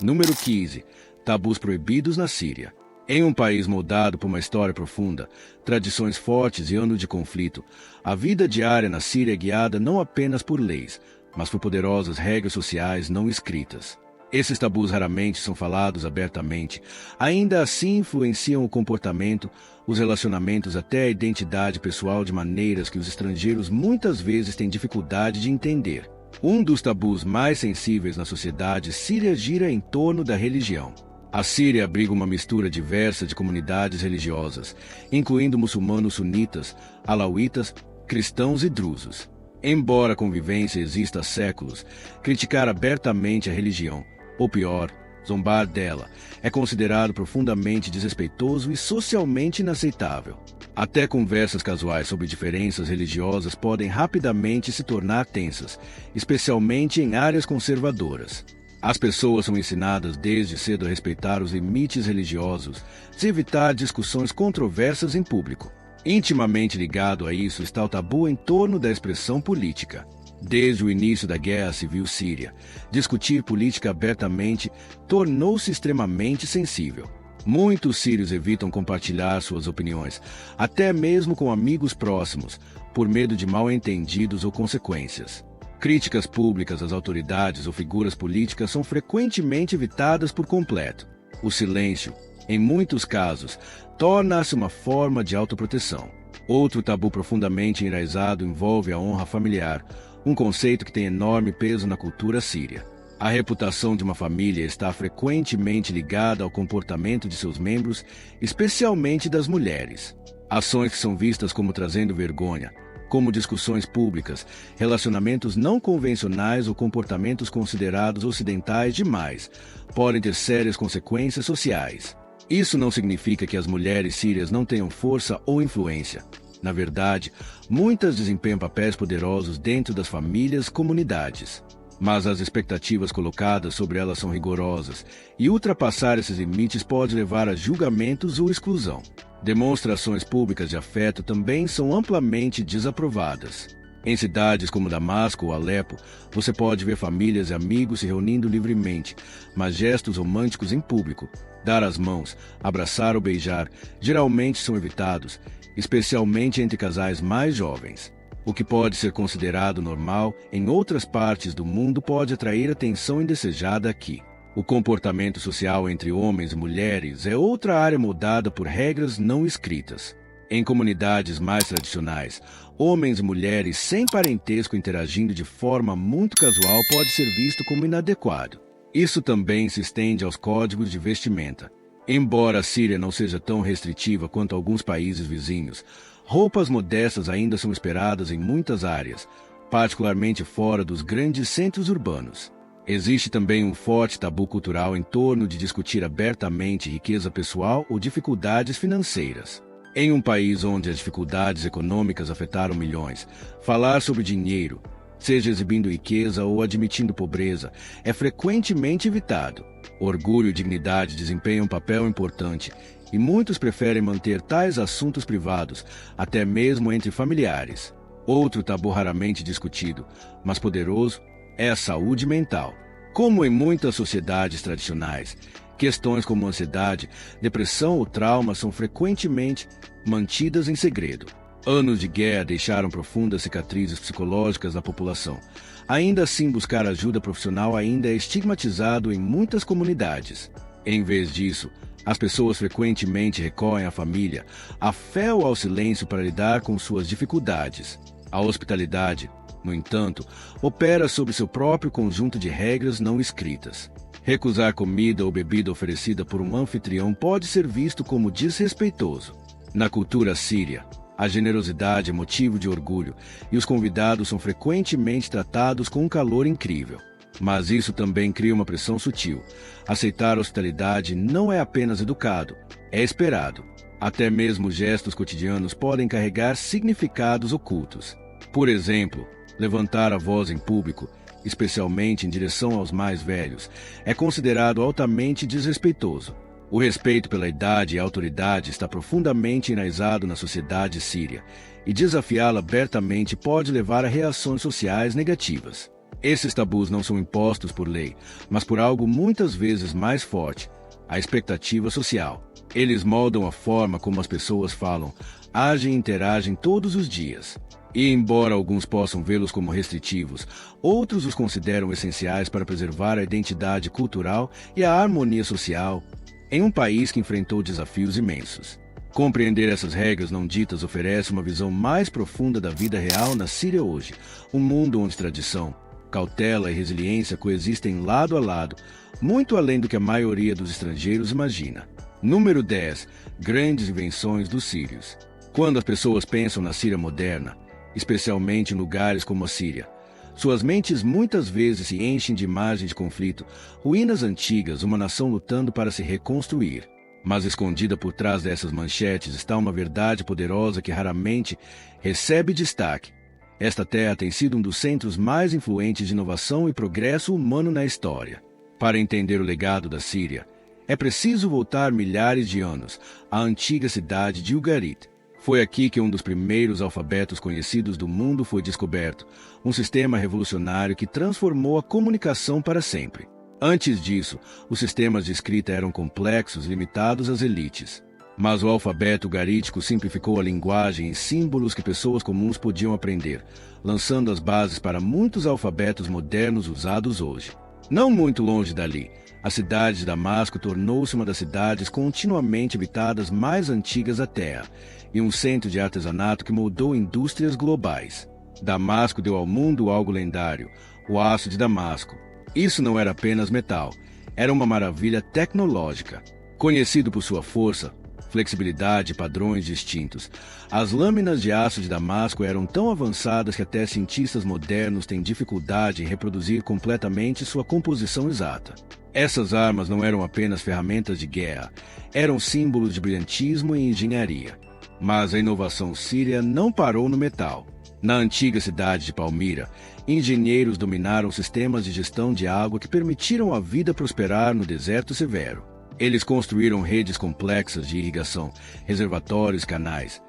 Número 15. Tabus proibidos na Síria. Em um país moldado por uma história profunda, tradições fortes e anos de conflito, a vida diária na Síria é guiada não apenas por leis, mas por poderosas regras sociais não escritas. Esses tabus raramente são falados abertamente, ainda assim influenciam o comportamento, os relacionamentos até a identidade pessoal de maneiras que os estrangeiros muitas vezes têm dificuldade de entender. Um dos tabus mais sensíveis na sociedade síria gira em torno da religião. A Síria abriga uma mistura diversa de comunidades religiosas, incluindo muçulmanos sunitas, alauítas, cristãos e drusos. Embora a convivência exista há séculos, criticar abertamente a religião, ou pior, zombar dela, é considerado profundamente desrespeitoso e socialmente inaceitável. Até conversas casuais sobre diferenças religiosas podem rapidamente se tornar tensas, especialmente em áreas conservadoras. As pessoas são ensinadas desde cedo a respeitar os limites religiosos e evitar discussões controversas em público. Intimamente ligado a isso está o tabu em torno da expressão política. Desde o início da Guerra Civil Síria, discutir política abertamente tornou-se extremamente sensível. Muitos sírios evitam compartilhar suas opiniões, até mesmo com amigos próximos, por medo de mal-entendidos ou consequências. Críticas públicas às autoridades ou figuras políticas são frequentemente evitadas por completo. O silêncio, em muitos casos, torna-se uma forma de autoproteção. Outro tabu profundamente enraizado envolve a honra familiar, um conceito que tem enorme peso na cultura síria. A reputação de uma família está frequentemente ligada ao comportamento de seus membros, especialmente das mulheres. Ações que são vistas como trazendo vergonha, como discussões públicas, relacionamentos não convencionais ou comportamentos considerados ocidentais demais, podem ter sérias consequências sociais. Isso não significa que as mulheres sírias não tenham força ou influência. Na verdade, muitas desempenham papéis poderosos dentro das famílias e comunidades. Mas as expectativas colocadas sobre elas são rigorosas, e ultrapassar esses limites pode levar a julgamentos ou exclusão. Demonstrações públicas de afeto também são amplamente desaprovadas. Em cidades como Damasco ou Alepo, você pode ver famílias e amigos se reunindo livremente, mas gestos românticos em público, dar as mãos, abraçar ou beijar, geralmente são evitados, especialmente entre casais mais jovens. O que pode ser considerado normal em outras partes do mundo pode atrair atenção indesejada aqui. O comportamento social entre homens e mulheres é outra área moldada por regras não escritas. Em comunidades mais tradicionais, homens e mulheres sem parentesco interagindo de forma muito casual pode ser visto como inadequado. Isso também se estende aos códigos de vestimenta. Embora a Síria não seja tão restritiva quanto alguns países vizinhos, roupas modestas ainda são esperadas em muitas áreas, particularmente fora dos grandes centros urbanos. Existe também um forte tabu cultural em torno de discutir abertamente riqueza pessoal ou dificuldades financeiras. Em um país onde as dificuldades econômicas afetaram milhões, falar sobre dinheiro, seja exibindo riqueza ou admitindo pobreza, é frequentemente evitado. Orgulho e dignidade desempenham um papel importante, e muitos preferem manter tais assuntos privados, até mesmo entre familiares. Outro tabu raramente discutido, mas poderoso, é a saúde mental. Como em muitas sociedades tradicionais, questões como ansiedade, depressão ou trauma são frequentemente mantidas em segredo. Anos de guerra deixaram profundas cicatrizes psicológicas na população. Ainda assim, buscar ajuda profissional ainda é estigmatizado em muitas comunidades. Em vez disso, as pessoas frequentemente recorrem à família, à fé ou ao silêncio para lidar com suas dificuldades. A hospitalidade, no entanto, opera sob seu próprio conjunto de regras não escritas. Recusar comida ou bebida oferecida por um anfitrião pode ser visto como desrespeitoso. Na cultura síria, a generosidade é motivo de orgulho e os convidados são frequentemente tratados com um calor incrível. Mas isso também cria uma pressão sutil. Aceitar a hospitalidade não é apenas educado, é esperado. Até mesmo gestos cotidianos podem carregar significados ocultos. Por exemplo, levantar a voz em público, especialmente em direção aos mais velhos, é considerado altamente desrespeitoso. O respeito pela idade e autoridade está profundamente enraizado na sociedade síria, e desafiá-la abertamente pode levar a reações sociais negativas. Esses tabus não são impostos por lei, mas por algo muitas vezes mais forte, a expectativa social. Eles moldam a forma como as pessoas falam, agem e interagem todos os dias. E embora alguns possam vê-los como restritivos, outros os consideram essenciais para preservar a identidade cultural e a harmonia social em um país que enfrentou desafios imensos. Compreender essas regras não ditas oferece uma visão mais profunda da vida real na Síria hoje, um mundo onde tradição, cautela e resiliência coexistem lado a lado, muito além do que a maioria dos estrangeiros imagina. Número 10. Grandes invenções dos sírios. Quando as pessoas pensam na Síria moderna, especialmente em lugares como a Síria, suas mentes muitas vezes se enchem de imagens de conflito, ruínas antigas, uma nação lutando para se reconstruir. Mas escondida por trás dessas manchetes está uma verdade poderosa que raramente recebe destaque. Esta terra tem sido um dos centros mais influentes de inovação e progresso humano na história. Para entender o legado da Síria, é preciso voltar milhares de anos à antiga cidade de Ugarit. Foi aqui que um dos primeiros alfabetos conhecidos do mundo foi descoberto, um sistema revolucionário que transformou a comunicação para sempre. Antes disso, os sistemas de escrita eram complexos e limitados às elites. Mas o alfabeto ugarítico simplificou a linguagem em símbolos que pessoas comuns podiam aprender, lançando as bases para muitos alfabetos modernos usados hoje. Não muito longe dali, a cidade de Damasco tornou-se uma das cidades continuamente habitadas mais antigas da Terra e um centro de artesanato que moldou indústrias globais. Damasco deu ao mundo algo lendário, o aço de Damasco. Isso não era apenas metal, era uma maravilha tecnológica. Conhecido por sua força, flexibilidade e padrões distintos, as lâminas de aço de Damasco eram tão avançadas que até cientistas modernos têm dificuldade em reproduzir completamente sua composição exata. Essas armas não eram apenas ferramentas de guerra, eram símbolos de brilhantismo e engenharia. Mas a inovação síria não parou no metal. Na antiga cidade de Palmira, engenheiros dominaram sistemas de gestão de água que permitiram a vida prosperar no deserto severo. Eles construíram redes complexas de irrigação, reservatórios e canais,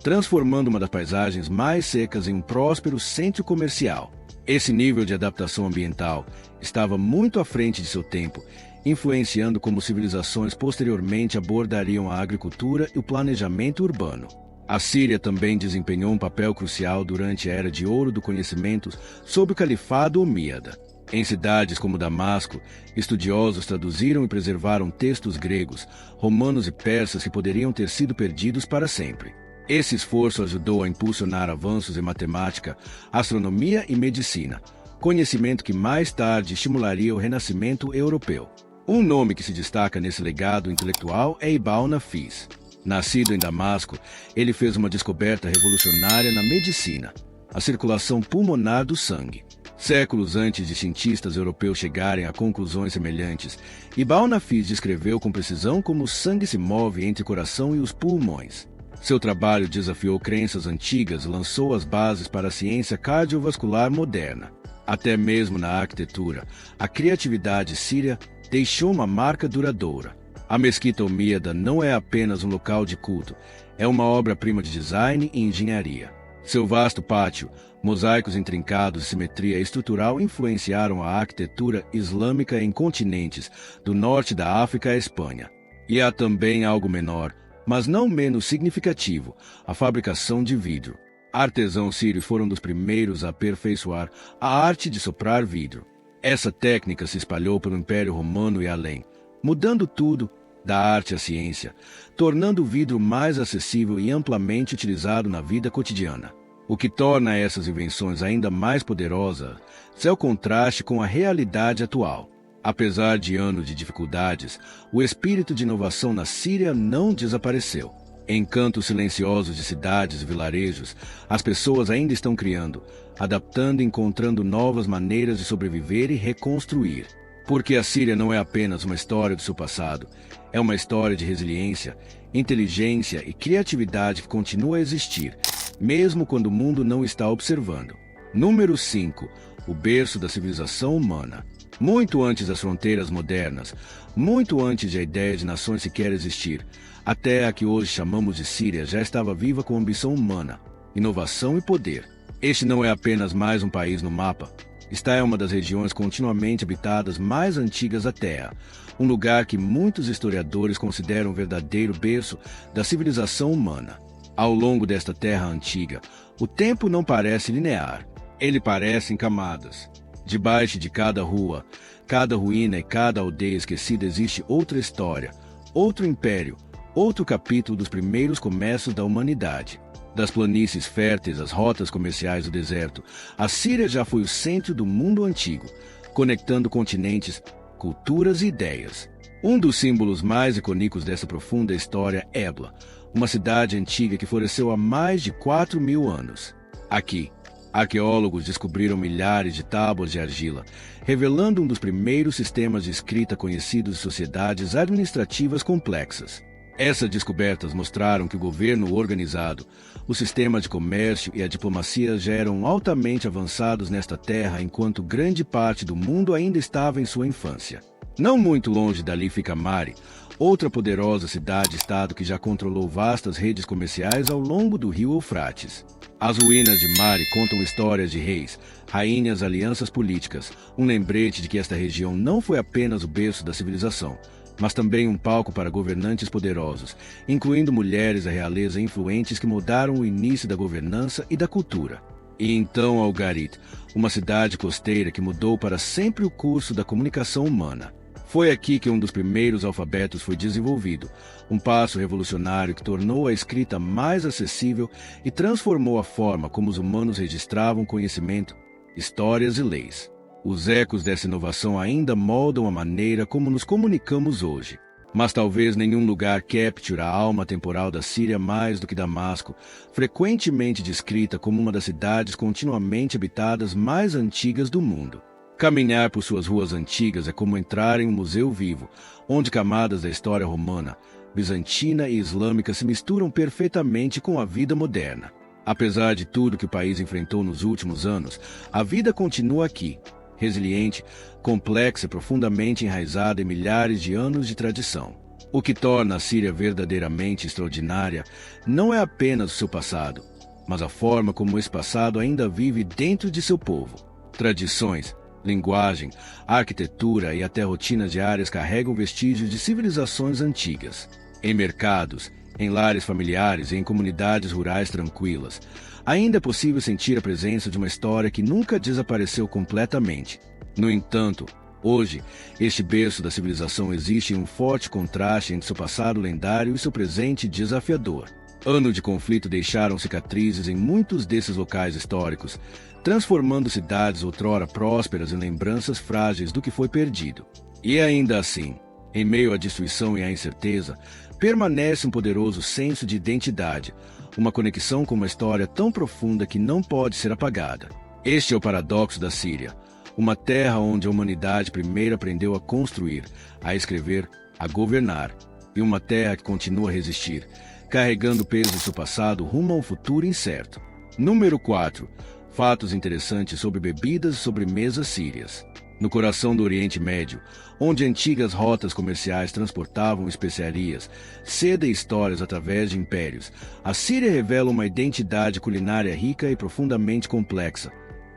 transformando uma das paisagens mais secas em um próspero centro comercial. Esse nível de adaptação ambiental estava muito à frente de seu tempo, influenciando como civilizações posteriormente abordariam a agricultura e o planejamento urbano. A Síria também desempenhou um papel crucial durante a Era de Ouro do Conhecimento sob o Califado Omíada. Em cidades como Damasco, estudiosos traduziram e preservaram textos gregos, romanos e persas que poderiam ter sido perdidos para sempre. Esse esforço ajudou a impulsionar avanços em matemática, astronomia e medicina, conhecimento que mais tarde estimularia o renascimento europeu. Um nome que se destaca nesse legado intelectual é Ibn Nafis. Nascido em Damasco, ele fez uma descoberta revolucionária na medicina, a circulação pulmonar do sangue. Séculos antes de cientistas europeus chegarem a conclusões semelhantes, Ibn Nafis descreveu com precisão como o sangue se move entre o coração e os pulmões. Seu trabalho desafiou crenças antigas e lançou as bases para a ciência cardiovascular moderna. Até mesmo na arquitetura, a criatividade síria deixou uma marca duradoura. A Mesquita Omíada não é apenas um local de culto, é uma obra-prima de design e engenharia. Seu vasto pátio, mosaicos intrincados e simetria estrutural influenciaram a arquitetura islâmica em continentes, do norte da África à Espanha. E há também algo menor, mas não menos significativo, a fabricação de vidro. Artesãos sírios foram dos primeiros a aperfeiçoar a arte de soprar vidro. Essa técnica se espalhou pelo Império Romano e além, mudando tudo, da arte à ciência, tornando o vidro mais acessível e amplamente utilizado na vida cotidiana. O que torna essas invenções ainda mais poderosas é o contraste com a realidade atual. Apesar de anos de dificuldades, o espírito de inovação na Síria não desapareceu. Em cantos silenciosos de cidades e vilarejos, as pessoas ainda estão criando, adaptando e encontrando novas maneiras de sobreviver e reconstruir. Porque a Síria não é apenas uma história do seu passado, é uma história de resiliência, inteligência e criatividade que continua a existir, mesmo quando o mundo não está observando. Número 5. O berço da civilização humana. Muito antes das fronteiras modernas, muito antes de a ideia de nações sequer existir, a terra que hoje chamamos de Síria já estava viva com ambição humana, inovação e poder. Este não é apenas mais um país no mapa, Esta é uma das regiões continuamente habitadas mais antigas da Terra, um lugar que muitos historiadores consideram um verdadeiro berço da civilização humana. Ao longo desta terra antiga, o tempo não parece linear. Ele parece em camadas. Debaixo de cada rua, cada ruína e cada aldeia esquecida existe outra história, outro império, outro capítulo dos primeiros começos da humanidade. Das planícies férteis às rotas comerciais do deserto, a Síria já foi o centro do mundo antigo, conectando continentes, culturas e ideias. Um dos símbolos mais icônicos dessa profunda história é Ebla, uma cidade antiga que floresceu há mais de 4.000 anos. Aqui, arqueólogos descobriram milhares de tábuas de argila, revelando um dos primeiros sistemas de escrita conhecidos de sociedades administrativas complexas. Essas descobertas mostraram que o governo organizado, o sistema de comércio e a diplomacia já eram altamente avançados nesta terra enquanto grande parte do mundo ainda estava em sua infância. Não muito longe dali fica Mari, outra poderosa cidade-estado que já controlou vastas redes comerciais ao longo do rio Eufrates. As ruínas de Mari contam histórias de reis, rainhas, alianças políticas, um lembrete de que esta região não foi apenas o berço da civilização, mas também um palco para governantes poderosos, incluindo mulheres da realeza influentes que mudaram o início da governança e da cultura. E então Algarit, uma cidade costeira que mudou para sempre o curso da comunicação humana. Foi aqui que um dos primeiros alfabetos foi desenvolvido, um passo revolucionário que tornou a escrita mais acessível e transformou a forma como os humanos registravam conhecimento, histórias e leis. Os ecos dessa inovação ainda moldam a maneira como nos comunicamos hoje. Mas talvez nenhum lugar capture a alma temporal da Síria mais do que Damasco, frequentemente descrita como uma das cidades continuamente habitadas mais antigas do mundo. Caminhar por suas ruas antigas é como entrar em um museu vivo, onde camadas da história romana, bizantina e islâmica se misturam perfeitamente com a vida moderna. Apesar de tudo que o país enfrentou nos últimos anos, a vida continua aqui, resiliente, complexa e profundamente enraizada em milhares de anos de tradição. O que torna a Síria verdadeiramente extraordinária não é apenas o seu passado, mas a forma como esse passado ainda vive dentro de seu povo. Tradições, linguagem, arquitetura e até rotinas diárias carregam vestígios de civilizações antigas. Em mercados, em lares familiares e em comunidades rurais tranquilas, ainda é possível sentir a presença de uma história que nunca desapareceu completamente. No entanto, hoje, este berço da civilização existe em um forte contraste entre seu passado lendário e seu presente desafiador. Anos de conflito deixaram cicatrizes em muitos desses locais históricos, transformando cidades outrora prósperas em lembranças frágeis do que foi perdido. E ainda assim, em meio à destruição e à incerteza, permanece um poderoso senso de identidade, uma conexão com uma história tão profunda que não pode ser apagada. Este é o paradoxo da Síria, uma terra onde a humanidade primeiro aprendeu a construir, a escrever, a governar, e uma terra que continua a resistir, carregando o peso de seu passado rumo a um futuro incerto. Número 4. Fatos interessantes sobre bebidas e sobremesas sírias. No coração do Oriente Médio, onde antigas rotas comerciais transportavam especiarias, seda e histórias através de impérios, a Síria revela uma identidade culinária rica e profundamente complexa,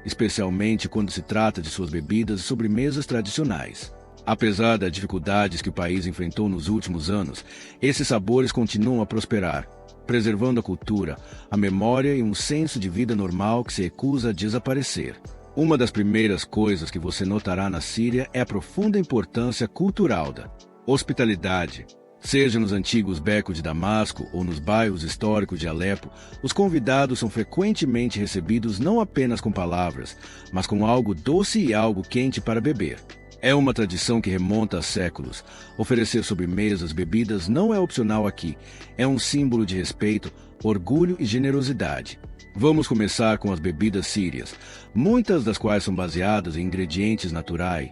especialmente quando se trata de suas bebidas e sobremesas tradicionais. Apesar das dificuldades que o país enfrentou nos últimos anos, esses sabores continuam a prosperar, preservando a cultura, a memória e um senso de vida normal que se recusa a desaparecer. Uma das primeiras coisas que você notará na Síria é a profunda importância cultural da hospitalidade. Seja nos antigos becos de Damasco ou nos bairros históricos de Alepo, os convidados são frequentemente recebidos não apenas com palavras, mas com algo doce e algo quente para beber. É uma tradição que remonta a séculos. Oferecer sobremesas, bebidas não é opcional aqui. É um símbolo de respeito, orgulho e generosidade. Vamos começar com as bebidas sírias, muitas das quais são baseadas em ingredientes naturais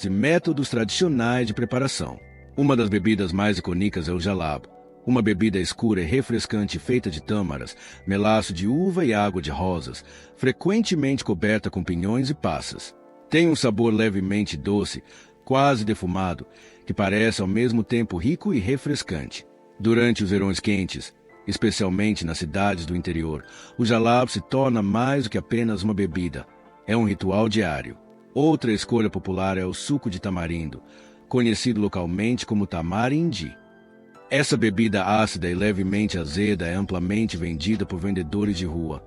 e métodos tradicionais de preparação. Uma das bebidas mais icônicas é o jalab, uma bebida escura e refrescante feita de tâmaras, melaço de uva e água de rosas, frequentemente coberta com pinhões e passas. Tem um sabor levemente doce, quase defumado, que parece ao mesmo tempo rico e refrescante. Durante os verões quentes, especialmente nas cidades do interior, o jalab se torna mais do que apenas uma bebida. É um ritual diário. Outra escolha popular é o suco de tamarindo, conhecido localmente como tamar-indi. Essa bebida ácida e levemente azeda é amplamente vendida por vendedores de rua,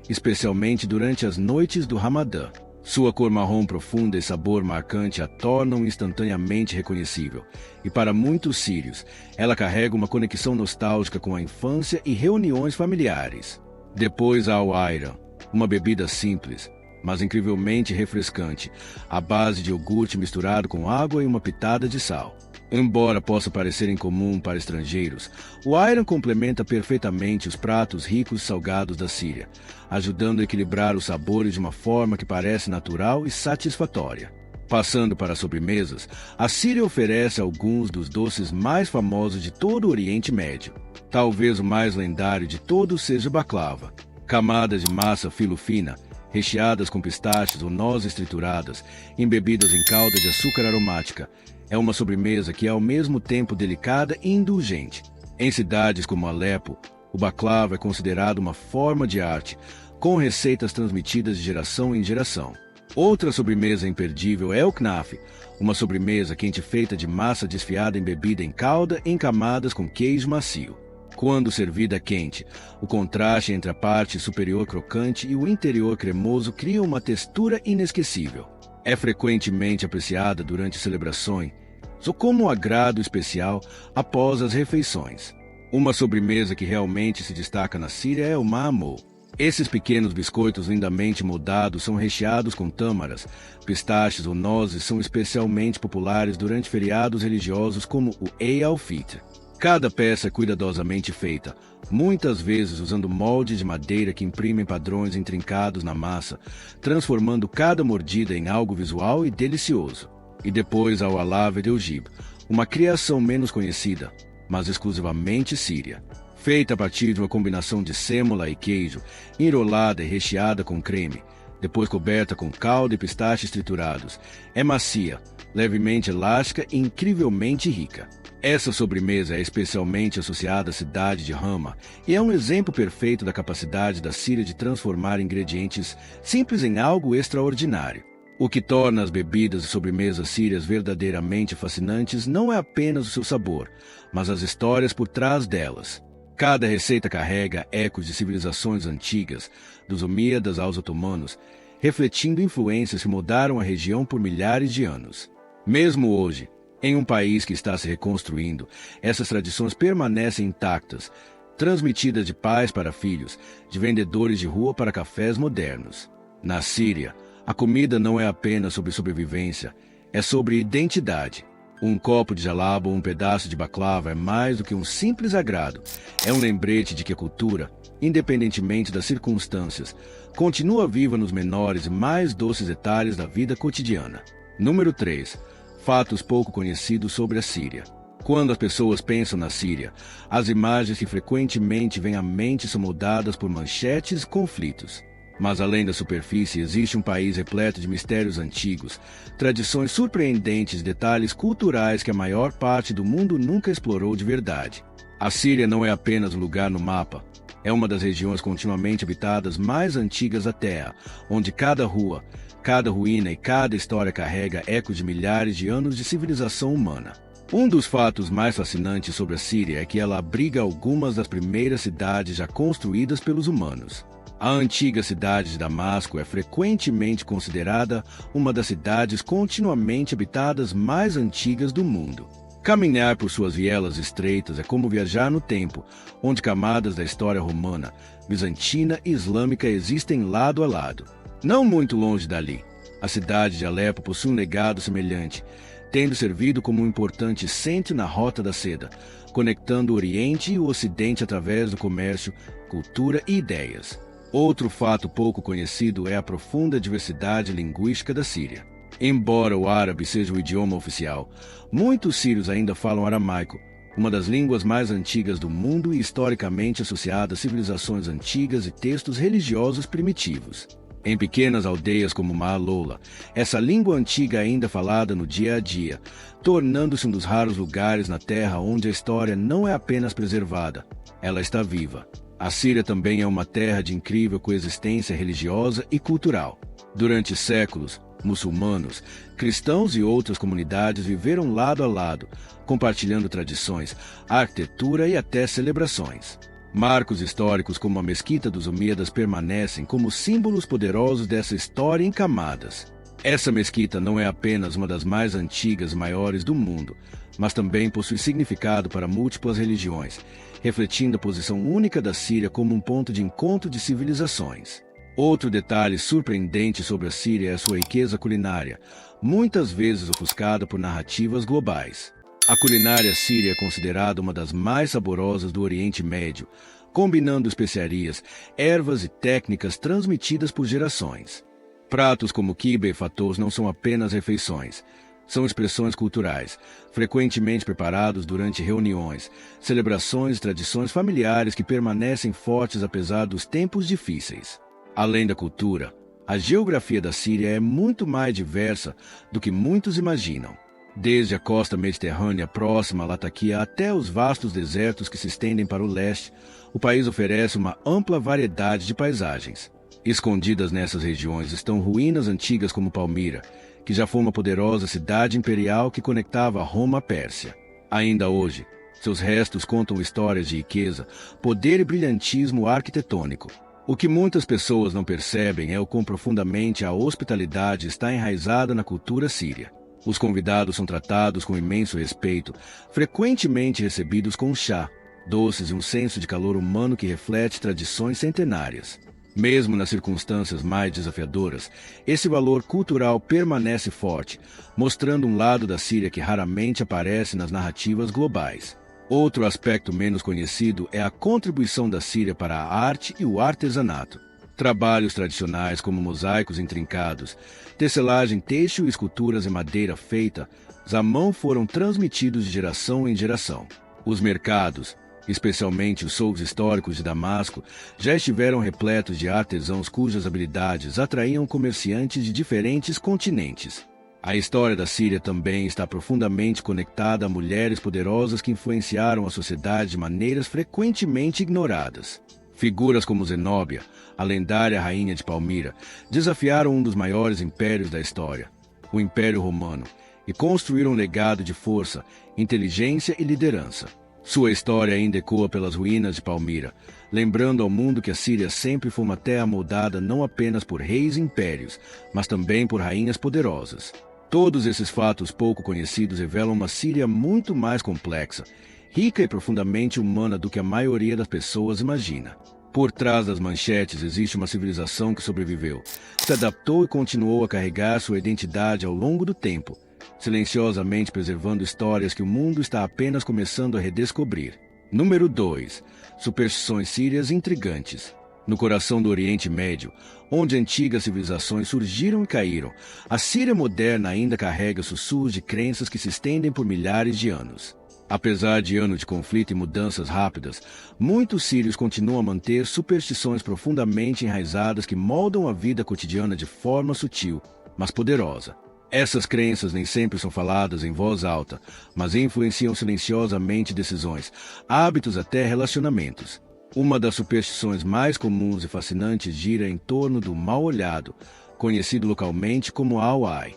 especialmente durante as noites do Ramadã. Sua cor marrom profunda e sabor marcante a tornam instantaneamente reconhecível, e para muitos sírios, ela carrega uma conexão nostálgica com a infância e reuniões familiares. Depois há o ayran, uma bebida simples, mas incrivelmente refrescante, à base de iogurte misturado com água e uma pitada de sal. Embora possa parecer incomum para estrangeiros, o ayran complementa perfeitamente os pratos ricos e salgados da Síria, ajudando a equilibrar os sabores de uma forma que parece natural e satisfatória. Passando para as sobremesas, a Síria oferece alguns dos doces mais famosos de todo o Oriente Médio. Talvez o mais lendário de todos seja o baklava. Camadas de massa filo-fina, recheadas com pistachos ou nozes trituradas, embebidas em calda de açúcar aromática. É uma sobremesa que é ao mesmo tempo delicada e indulgente. Em cidades como Alepo, o baklava é considerado uma forma de arte, com receitas transmitidas de geração em geração. Outra sobremesa imperdível é o knafe, uma sobremesa quente feita de massa desfiada embebida em calda em camadas com queijo macio. Quando servida quente, o contraste entre a parte superior crocante e o interior cremoso cria uma textura inesquecível. É frequentemente apreciada durante celebrações ou como um agrado especial após as refeições. Uma sobremesa que realmente se destaca na Síria é o ma'amol. Esses pequenos biscoitos lindamente moldados são recheados com tâmaras, pistachos ou nozes são especialmente populares durante feriados religiosos como o Eid al-Fitr. Cada peça é cuidadosamente feita, muitas vezes usando moldes de madeira que imprimem padrões intrincados na massa, transformando cada mordida em algo visual e delicioso. E depois há o alave de Eugib, uma criação menos conhecida, mas exclusivamente síria. Feita a partir de uma combinação de sêmola e queijo, enrolada e recheada com creme, depois coberta com calda e pistachos triturados. É macia, levemente elástica e incrivelmente rica. Essa sobremesa é especialmente associada à cidade de Hama e é um exemplo perfeito da capacidade da Síria de transformar ingredientes simples em algo extraordinário. O que torna as bebidas e sobremesas sírias verdadeiramente fascinantes não é apenas o seu sabor, mas as histórias por trás delas. Cada receita carrega ecos de civilizações antigas, dos Omíadas aos otomanos, refletindo influências que mudaram a região por milhares de anos. Mesmo hoje, em um país que está se reconstruindo, essas tradições permanecem intactas, transmitidas de pais para filhos, de vendedores de rua para cafés modernos. Na Síria, a comida não é apenas sobre sobrevivência, é sobre identidade. Um copo de jalaba ou um pedaço de baklava é mais do que um simples agrado. É um lembrete de que a cultura, independentemente das circunstâncias, continua viva nos menores e mais doces detalhes da vida cotidiana. Número 3. Fatos pouco conhecidos sobre a Síria. Quando as pessoas pensam na Síria, as imagens que frequentemente vêm à mente são moldadas por manchetes e conflitos. Mas além da superfície, existe um país repleto de mistérios antigos, tradições surpreendentes e detalhes culturais que a maior parte do mundo nunca explorou de verdade. A Síria não é apenas um lugar no mapa, é uma das regiões continuamente habitadas mais antigas da Terra, onde cada rua, cada ruína e cada história carrega ecos de milhares de anos de civilização humana. Um dos fatos mais fascinantes sobre a Síria é que ela abriga algumas das primeiras cidades já construídas pelos humanos. A antiga cidade de Damasco é frequentemente considerada uma das cidades continuamente habitadas mais antigas do mundo. Caminhar por suas vielas estreitas é como viajar no tempo, onde camadas da história romana, bizantina e islâmica existem lado a lado. Não muito longe dali, a cidade de Alepo possui um legado semelhante, tendo servido como um importante centro na Rota da Seda, conectando o Oriente e o Ocidente através do comércio, cultura e ideias. Outro fato pouco conhecido é a profunda diversidade linguística da Síria. Embora o árabe seja o idioma oficial, muitos sírios ainda falam aramaico, uma das línguas mais antigas do mundo e historicamente associada a civilizações antigas e textos religiosos primitivos. Em pequenas aldeias como Ma'alola, essa língua antiga é ainda falada no dia a dia, tornando-se um dos raros lugares na Terra onde a história não é apenas preservada, ela está viva. A Síria também é uma terra de incrível coexistência religiosa e cultural. Durante séculos, muçulmanos, cristãos e outras comunidades viveram lado a lado, compartilhando tradições, arquitetura e até celebrações. Marcos históricos como a Mesquita dos Omíadas permanecem como símbolos poderosos dessa história em camadas. Essa mesquita não é apenas uma das mais antigas e maiores do mundo, mas também possui significado para múltiplas religiões, refletindo a posição única da Síria como um ponto de encontro de civilizações. Outro detalhe surpreendente sobre a Síria é a sua riqueza culinária, muitas vezes ofuscada por narrativas globais. A culinária síria é considerada uma das mais saborosas do Oriente Médio, combinando especiarias, ervas e técnicas transmitidas por gerações. Pratos como quibe e fatos não são apenas refeições, são expressões culturais, frequentemente preparados durante reuniões, celebrações e tradições familiares que permanecem fortes apesar dos tempos difíceis. Além da cultura, a geografia da Síria é muito mais diversa do que muitos imaginam. Desde a costa mediterrânea próxima à Lataquia até os vastos desertos que se estendem para o leste, o país oferece uma ampla variedade de paisagens. Escondidas nessas regiões estão ruínas antigas como Palmira, que já foi uma poderosa cidade imperial que conectava Roma à Pérsia. Ainda hoje, seus restos contam histórias de riqueza, poder e brilhantismo arquitetônico. O que muitas pessoas não percebem é o quão profundamente a hospitalidade está enraizada na cultura síria. Os convidados são tratados com imenso respeito, frequentemente recebidos com chá, doces e um senso de calor humano que reflete tradições centenárias. Mesmo nas circunstâncias mais desafiadoras, esse valor cultural permanece forte, mostrando um lado da Síria que raramente aparece nas narrativas globais. Outro aspecto menos conhecido é a contribuição da Síria para a arte e o artesanato. Trabalhos tradicionais como mosaicos intrincados, tecelagem têxtil e esculturas em madeira feita à mão foram transmitidos de geração em geração. Os mercados, especialmente os souks históricos de Damasco, já estiveram repletos de artesãos cujas habilidades atraíam comerciantes de diferentes continentes. A história da Síria também está profundamente conectada a mulheres poderosas que influenciaram a sociedade de maneiras frequentemente ignoradas. Figuras como Zenóbia, a lendária rainha de Palmira, desafiaram um dos maiores impérios da história, o Império Romano, e construíram um legado de força, inteligência e liderança. Sua história ainda ecoa pelas ruínas de Palmira, lembrando ao mundo que a Síria sempre foi uma terra moldada não apenas por reis e impérios, mas também por rainhas poderosas. Todos esses fatos pouco conhecidos revelam uma Síria muito mais complexa, rica e profundamente humana do que a maioria das pessoas imagina. Por trás das manchetes existe uma civilização que sobreviveu, se adaptou e continuou a carregar sua identidade ao longo do tempo, silenciosamente preservando histórias que o mundo está apenas começando a redescobrir. Número 2. Superstições sírias intrigantes. No coração do Oriente Médio, onde antigas civilizações surgiram e caíram, a Síria moderna ainda carrega sussurros de crenças que se estendem por milhares de anos. Apesar de anos de conflito e mudanças rápidas, muitos sírios continuam a manter superstições profundamente enraizadas que moldam a vida cotidiana de forma sutil, mas poderosa. Essas crenças nem sempre são faladas em voz alta, mas influenciam silenciosamente decisões, hábitos até relacionamentos. Uma das superstições mais comuns e fascinantes gira em torno do mal-olhado, conhecido localmente como Al-Ai.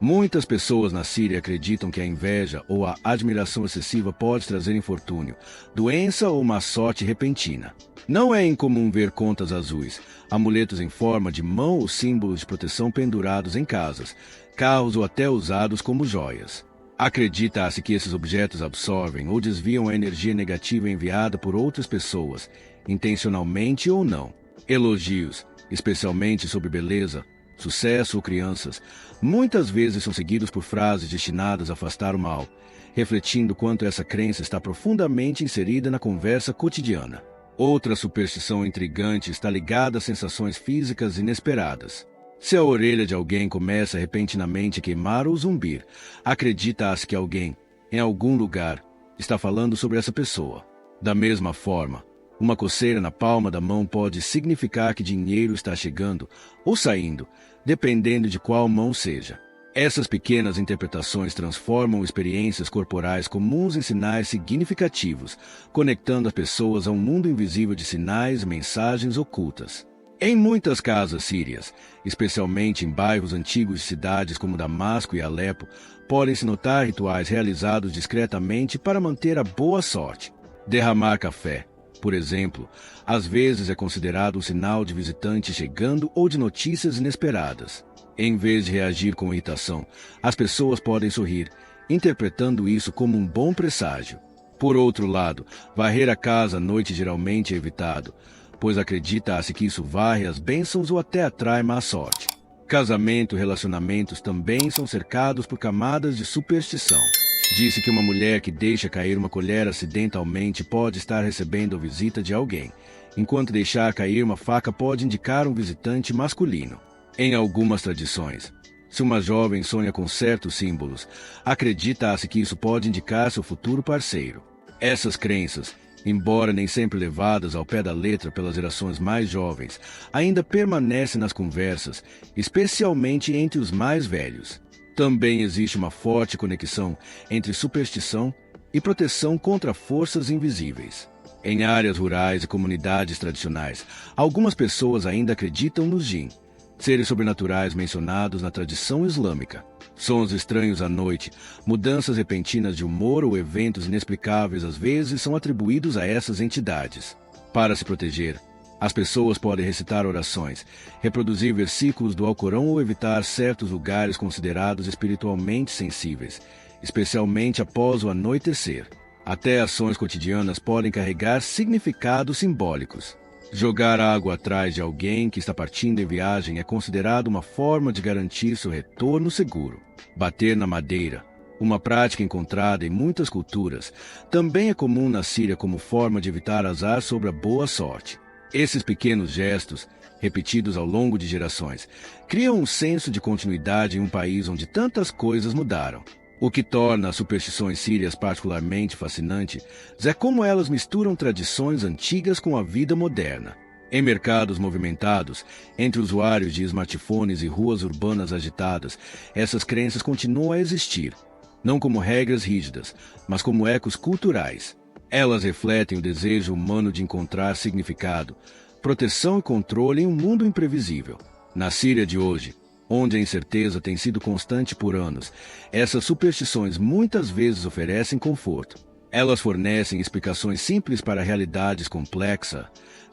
Muitas pessoas na Síria acreditam que a inveja ou a admiração excessiva pode trazer infortúnio, doença ou má sorte repentina. Não é incomum ver contas azuis, amuletos em forma de mão ou símbolos de proteção pendurados em casas, carros ou até usados como joias. Acredita-se que esses objetos absorvem ou desviam a energia negativa enviada por outras pessoas, intencionalmente ou não. Elogios, especialmente sobre beleza, sucesso ou crianças, muitas vezes são seguidos por frases destinadas a afastar o mal, refletindo quanto essa crença está profundamente inserida na conversa cotidiana. Outra superstição intrigante está ligada a sensações físicas inesperadas. Se a orelha de alguém começa repentinamente a queimar ou zumbir, acredita-se que alguém, em algum lugar, está falando sobre essa pessoa. Da mesma forma, uma coceira na palma da mão pode significar que dinheiro está chegando ou saindo, dependendo de qual mão seja. Essas pequenas interpretações transformam experiências corporais comuns em sinais significativos, conectando as pessoas a um mundo invisível de sinais e mensagens ocultas. Em muitas casas sírias, especialmente em bairros antigos de cidades como Damasco e Alepo, podem-se notar rituais realizados discretamente para manter a boa sorte. Derramar café, por exemplo, às vezes é considerado um sinal de visitante chegando ou de notícias inesperadas. Em vez de reagir com irritação, as pessoas podem sorrir, interpretando isso como um bom presságio. Por outro lado, varrer a casa à noite geralmente é evitado, pois acredita-se que isso varre as bênçãos ou até atrai má sorte. Casamento e relacionamentos também são cercados por camadas de superstição. Disse que uma mulher que deixa cair uma colher acidentalmente pode estar recebendo a visita de alguém, enquanto deixar cair uma faca pode indicar um visitante masculino. Em algumas tradições, se uma jovem sonha com certos símbolos, acredita-se que isso pode indicar seu futuro parceiro. Essas crenças, embora nem sempre levadas ao pé da letra pelas gerações mais jovens, ainda permanecem nas conversas, especialmente entre os mais velhos. Também existe uma forte conexão entre superstição e proteção contra forças invisíveis. Em áreas rurais e comunidades tradicionais, algumas pessoas ainda acreditam nos jinn, seres sobrenaturais mencionados na tradição islâmica. Sons estranhos à noite, mudanças repentinas de humor ou eventos inexplicáveis às vezes são atribuídos a essas entidades. Para se proteger, as pessoas podem recitar orações, reproduzir versículos do Alcorão ou evitar certos lugares considerados espiritualmente sensíveis, especialmente após o anoitecer. Até ações cotidianas podem carregar significados simbólicos. Jogar água atrás de alguém que está partindo em viagem é considerado uma forma de garantir seu retorno seguro. Bater na madeira, uma prática encontrada em muitas culturas, também é comum na Síria como forma de evitar azar sobre a boa sorte. Esses pequenos gestos, repetidos ao longo de gerações, criam um senso de continuidade em um país onde tantas coisas mudaram. O que torna as superstições sírias particularmente fascinantes é como elas misturam tradições antigas com a vida moderna. Em mercados movimentados, entre usuários de smartphones e ruas urbanas agitadas, essas crenças continuam a existir, não como regras rígidas, mas como ecos culturais. Elas refletem o desejo humano de encontrar significado, proteção e controle em um mundo imprevisível. Na Síria de hoje, onde a incerteza tem sido constante por anos, essas superstições muitas vezes oferecem conforto. Elas fornecem explicações simples para realidades complexas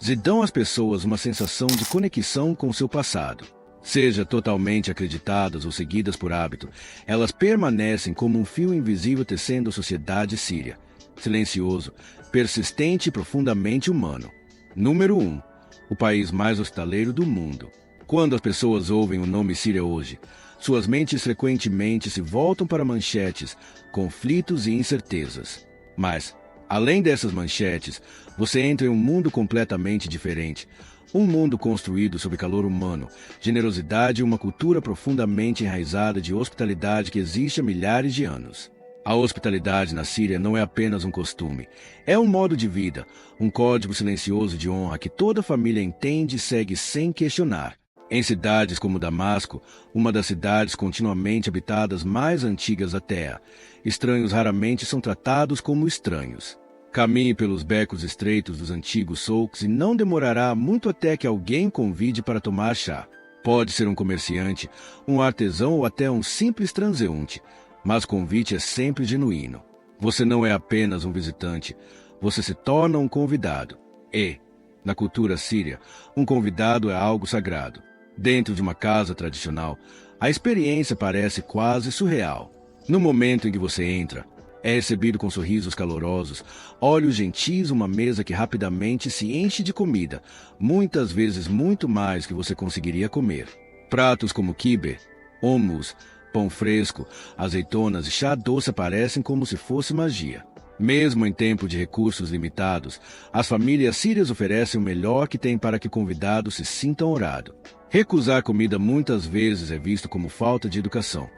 e dão às pessoas uma sensação de conexão com seu passado. Seja totalmente acreditadas ou seguidas por hábito, elas permanecem como um fio invisível tecendo a sociedade síria, silencioso, persistente e profundamente humano. Número 1. O país mais hospitaleiro do mundo. Quando as pessoas ouvem o nome Síria hoje, suas mentes frequentemente se voltam para manchetes, conflitos e incertezas. Mas, além dessas manchetes, você entra em um mundo completamente diferente. Um mundo construído sob calor humano, generosidade e uma cultura profundamente enraizada de hospitalidade que existe há milhares de anos. A hospitalidade na Síria não é apenas um costume, é um modo de vida, um código silencioso de honra que toda família entende e segue sem questionar. Em cidades como Damasco, uma das cidades continuamente habitadas mais antigas da Terra, estranhos raramente são tratados como estranhos. Caminhe pelos becos estreitos dos antigos souks e não demorará muito até que alguém convide para tomar chá. Pode ser um comerciante, um artesão ou até um simples transeunte, mas o convite é sempre genuíno. Você não é apenas um visitante, você se torna um convidado. E, na cultura síria, um convidado é algo sagrado. Dentro de uma casa tradicional, a experiência parece quase surreal. No momento em que você entra, é recebido com sorrisos calorosos, olhos gentis, uma mesa que rapidamente se enche de comida, muitas vezes muito mais que você conseguiria comer. Pratos como quibe, hummus, pão fresco, azeitonas e chá doce aparecem como se fosse magia. Mesmo em tempo de recursos limitados, as famílias sírias oferecem o melhor que têm para que o convidado se sinta honrado. Recusar comida muitas vezes é visto como falta de educação,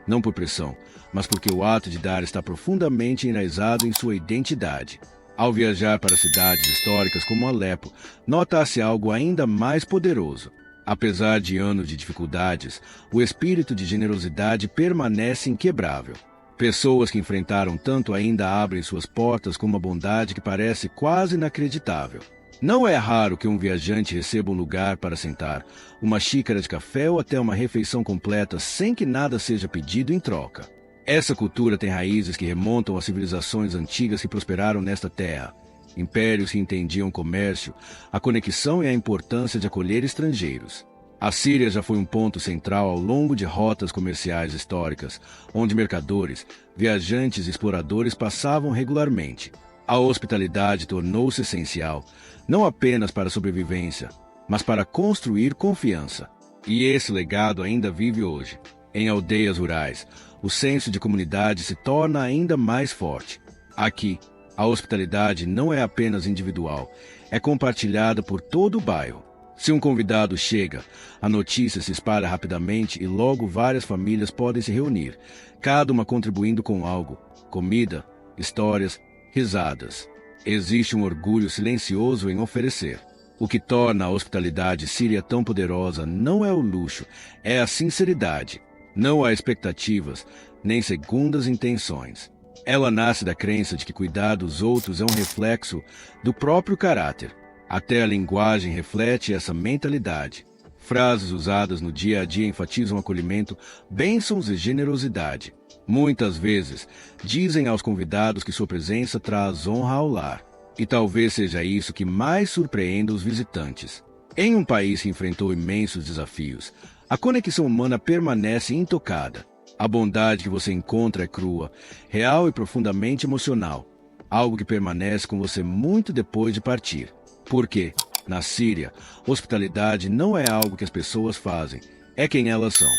não por pressão, mas porque o ato de dar está profundamente enraizado em sua identidade. Ao viajar para cidades históricas como Alepo, nota-se algo ainda mais poderoso. Apesar de anos de dificuldades, o espírito de generosidade permanece inquebrável. Pessoas que enfrentaram tanto ainda abrem suas portas com uma bondade que parece quase inacreditável. Não é raro que um viajante receba um lugar para sentar, uma xícara de café ou até uma refeição completa sem que nada seja pedido em troca. Essa cultura tem raízes que remontam às civilizações antigas que prosperaram nesta terra. Impérios que entendiam o comércio, a conexão e a importância de acolher estrangeiros. A Síria já foi um ponto central ao longo de rotas comerciais históricas, onde mercadores, viajantes e exploradores passavam regularmente. A hospitalidade tornou-se essencial, não apenas para a sobrevivência, mas para construir confiança. E esse legado ainda vive hoje. Em aldeias rurais, o senso de comunidade se torna ainda mais forte. Aqui, a hospitalidade não é apenas individual, é compartilhada por todo o bairro. Se um convidado chega, a notícia se espalha rapidamente e logo várias famílias podem se reunir, cada uma contribuindo com algo: comida, histórias, risadas. Existe um orgulho silencioso em oferecer. O que torna a hospitalidade síria tão poderosa não é o luxo, é a sinceridade. Não há expectativas, nem segundas intenções. Ela nasce da crença de que cuidar dos outros é um reflexo do próprio caráter. Até a linguagem reflete essa mentalidade. Frases usadas no dia a dia enfatizam acolhimento, bênçãos e generosidade. Muitas vezes, dizem aos convidados que sua presença traz honra ao lar. E talvez seja isso que mais surpreenda os visitantes. Em um país que enfrentou imensos desafios, a conexão humana permanece intocada. A bondade que você encontra é crua, real e profundamente emocional. Algo que permanece com você muito depois de partir. Porque, na Síria, hospitalidade não é algo que as pessoas fazem, é quem elas são.